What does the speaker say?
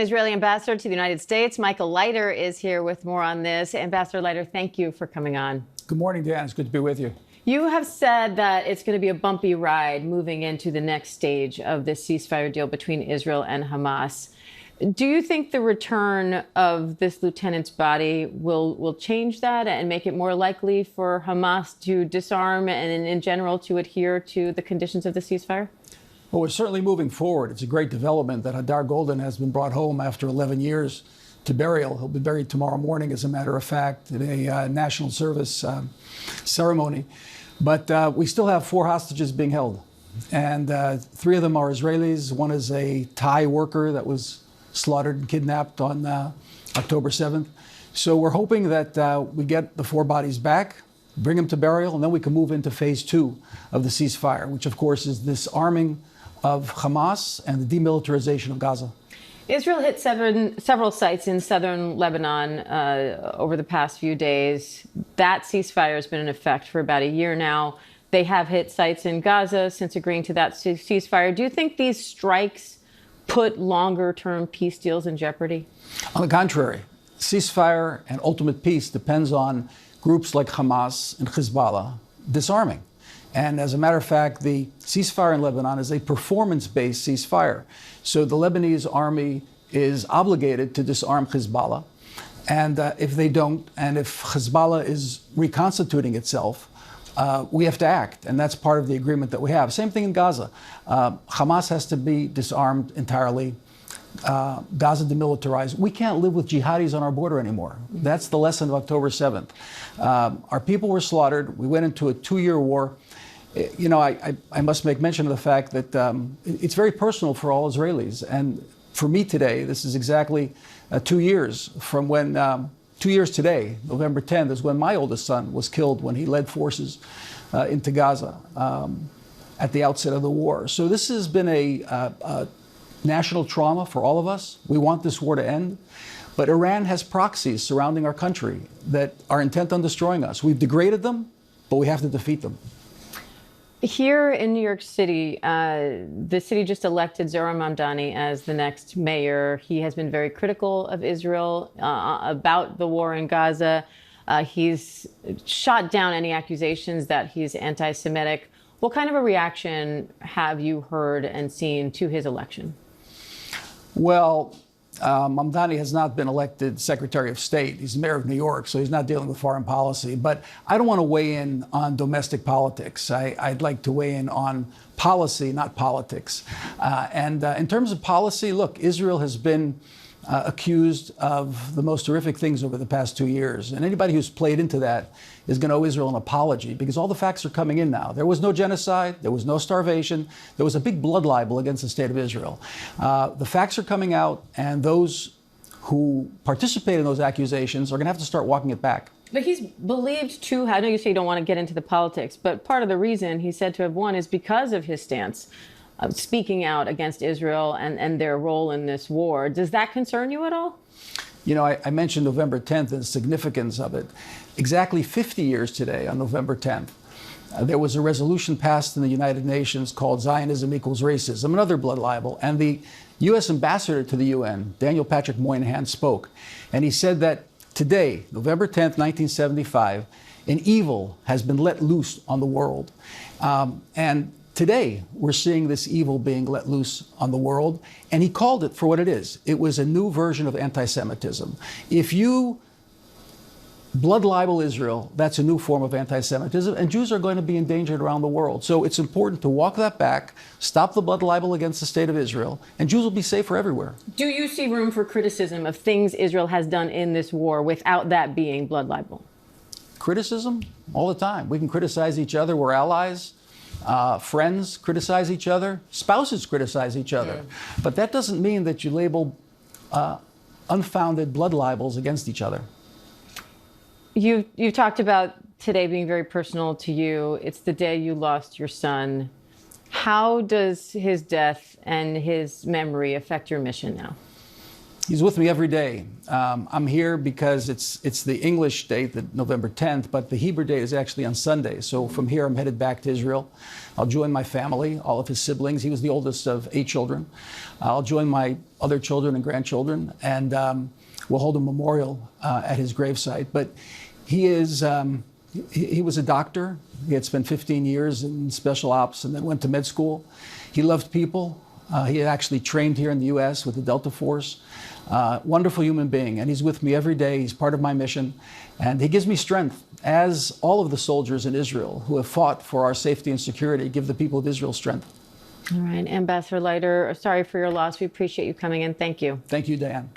Israeli ambassador to the United States, Yechiel Leiter, is here with more on this. Ambassador Leiter, thank you for coming on. Good morning, Dan. It's good to be with you. You have said that it's going to be a bumpy ride moving into the next stage of this ceasefire deal between Israel and Hamas. Do you think the return of this lieutenant's body will change that and make it more likely for Hamas to disarm and in general to adhere to the conditions of the ceasefire? Well, we're certainly moving forward. It's a great development that Hadar Golden has been brought home after 11 years to burial. He'll be buried tomorrow morning, as a matter of fact, in a national service ceremony. But we still have 4 hostages being held. And 3 of them are Israelis. One is a Thai worker that was slaughtered and kidnapped on October 7th. So we're hoping that we get the 4 bodies back, bring them to burial, and then we can move into phase 2 of the ceasefire, which of course is disarming of Hamas and the demilitarization of Gaza. Israel hit several sites in southern Lebanon over the past few days. That ceasefire has been in effect for about a year now. They have hit sites in Gaza since agreeing to that ceasefire. Do you think these strikes put longer-term peace deals in jeopardy? On the contrary, ceasefire and ultimate peace depends on groups like Hamas and Hezbollah disarming. And as a matter of fact, the ceasefire in Lebanon is a performance-based ceasefire. So the Lebanese army is obligated to disarm Hezbollah. And if they don't, and if Hezbollah is reconstituting itself, we have to act. And that's part of the agreement that we have. Same thing in Gaza. Hamas has to be disarmed entirely. Gaza demilitarized. We can't live with jihadis on our border anymore. That's the lesson of October 7th. Our people were slaughtered. We went into a 2-year war. You know, I must make mention of the fact that it's very personal for all Israelis. And for me today, this is exactly 2 years from when, 2 years today, November 10th, is when my oldest son was killed when he led forces into Gaza at the outset of the war. So this has been a national trauma for all of us. We want this war to end. But Iran has proxies surrounding our country that are intent on destroying us. We've degraded them, but we have to defeat them. Here in New York City, the city just elected Zohran Mamdani as the next mayor. He has been very critical of Israel about the war in Gaza. He's shot down any accusations that he's anti-Semitic. What kind of a reaction have you heard and seen to his election? Well, Mamdani has not been elected Secretary of State. He's the mayor of New York, so he's not dealing with foreign policy. But I don't want to weigh in on domestic politics. I'd like to weigh in on policy, not politics. And in terms of policy, look, Israel has been accused of the most horrific things over the past 2 years. And anybody who's played into that is going to owe Israel an apology, because all the facts are coming in now. There was no genocide. There was no starvation. There was a big blood libel against the state of Israel. The facts are coming out, and those who participate in those accusations are going to have to start walking it back. But he's believed to, I know you say you don't want to get into the politics, but part of the reason he's said to have won is because of his stance speaking out against Israel and their role in this war. Does that concern you at all? You know, I mentioned November 10th and the significance of it. Exactly 50 years today, on November 10th, there was a resolution passed in the United Nations called Zionism Equals Racism, another blood libel. And the U.S. ambassador to the UN, Patrick Reevell, spoke. And he said that today, November 10th, 1975, an evil has been let loose on the world. And today, we're seeing this evil being let loose on the world, and he called it for what it is. It was a new version of anti-Semitism. If you blood libel Israel, that's a new form of anti-Semitism, and Jews are going to be endangered around the world. So it's important to walk that back, stop the blood libel against the state of Israel, and Jews will be safer everywhere. Do you see room for criticism of things Israel has done in this war without that being blood libel? Criticism? All the time. We can criticize each other. We're allies. Friends criticize each other, spouses criticize each other. But that doesn't mean that you label unfounded blood libels against each other. You've talked about today being very personal to you. It's the day you lost your son. How does his death and his memory affect your mission now? He's with me every day. I'm here because it's the English date, the November 10th, but the Hebrew date is actually on Sunday. So from here, I'm headed back to Israel. I'll join my family, all of his siblings. He was the oldest of 8 children. I'll join my other children and grandchildren, and we'll hold a memorial at his gravesite. But he is, he was a doctor. He had spent 15 years in special ops and then went to med school. He loved people. He had actually trained here in the U.S. with the Delta Force. Wonderful human being, and he's with me every day. He's part of my mission, and he gives me strength, as all of the soldiers in Israel who have fought for our safety and security give the people of Israel strength. All right, Ambassador Leiter, sorry for your loss. We appreciate you coming in. Thank you. Thank you, Diane.